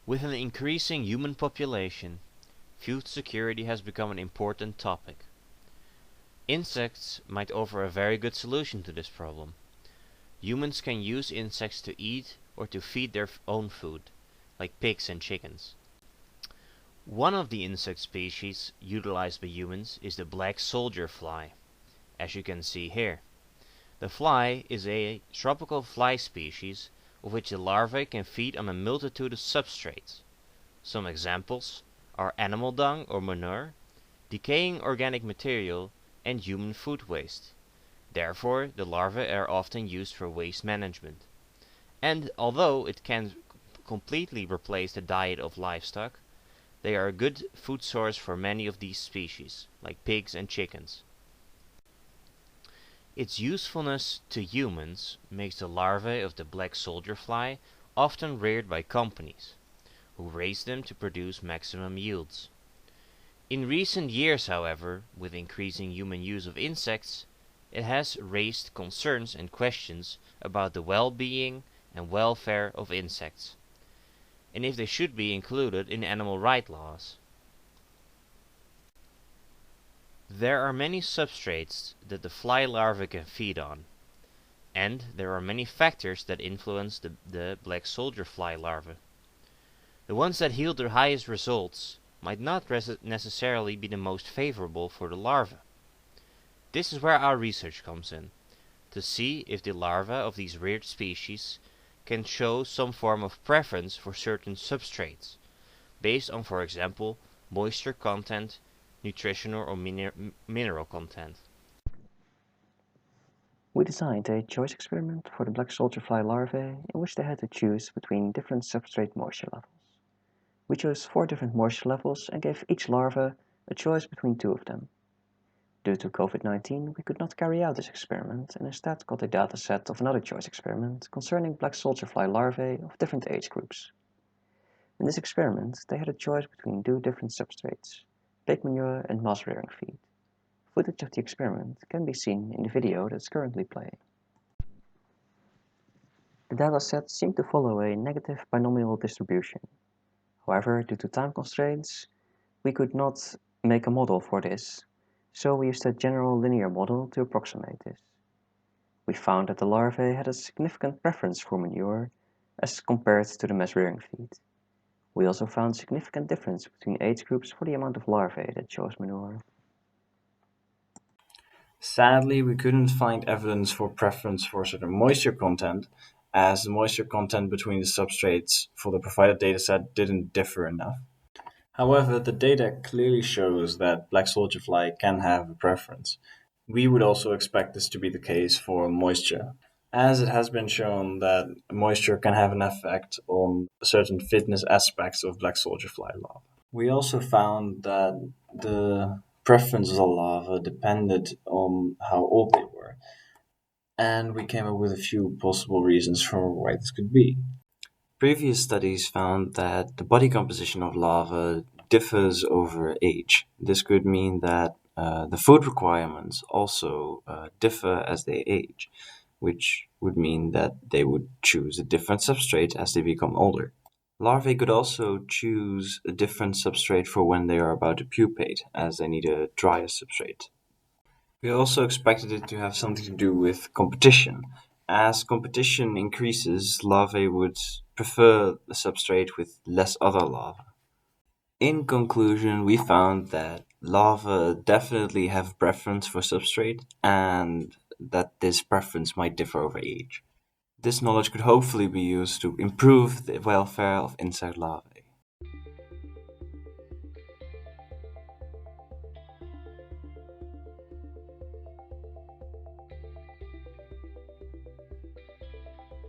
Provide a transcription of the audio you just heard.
With an increasing human population, food security has become an important topic. Insects might offer a very good solution to this problem. Humans can use insects to eat or to feed their own food, like pigs and chickens. One of the insect species utilized by humans is the black soldier fly, as you can see here. The fly is a tropical fly species of which the larvae can feed on a multitude of substrates. Some examples are animal dung or manure, decaying organic material, and human food waste. Therefore, the larvae are often used for waste management. And although it can completely replace the diet of livestock, they are a good food source for many of these species, like pigs and chickens. Its usefulness to humans makes the larvae of the black soldier fly often reared by companies, who raise them to produce maximum yields. In recent years, however, with increasing human use of insects, it has raised concerns and questions about the well-being and welfare of insects, and if they should be included in animal rights laws. There are many substrates that the fly larvae can feed on, and there are many factors that influence the black soldier fly larvae. The ones that yield the highest results might not necessarily be the most favorable for the larvae. This is where our research comes in, to see if the larvae of these reared species can show some form of preference for certain substrates, based on, for example, moisture content, nutritional or mineral content. We designed a choice experiment for the black soldier fly larvae in which they had to choose between different substrate moisture levels. We chose 4 different moisture levels and gave each larva a choice between 2 of them. Due to COVID-19, we could not carry out this experiment and instead got a dataset of another choice experiment concerning black soldier fly larvae of different age groups. In this experiment, they had a choice between 2 different substrates, pig manure and moss rearing feed. Footage of the experiment can be seen in the video that's currently playing. The dataset seemed to follow a negative binomial distribution. However, due to time constraints, we could not make a model for this, so we used a general linear model to approximate this. We found that the larvae had a significant preference for manure as compared to the mass rearing feed. We also found significant difference between age groups for the amount of larvae that chose manure. Sadly, we couldn't find evidence for preference for certain moisture content, as the moisture content between the substrates for the provided dataset didn't differ enough. However, the data clearly shows that black soldier fly can have a preference. We would also expect this to be the case for moisture, as it has been shown that moisture can have an effect on certain fitness aspects of black soldier fly larvae. We also found that the preference of the larva depended on how old they were, and we came up with a few possible reasons for why this could be. Previous studies found that the body composition of larvae differs over age. This could mean that the food requirements also differ as they age, which would mean that they would choose a different substrate as they become older. Larvae could also choose a different substrate for when they are about to pupate, as they need a drier substrate. We also expected it to have something to do with competition. As competition increases, larvae would prefer a substrate with less other larvae. In conclusion, we found that larvae definitely have preference for substrate and that this preference might differ over age. This knowledge could hopefully be used to improve the welfare of insect larvae.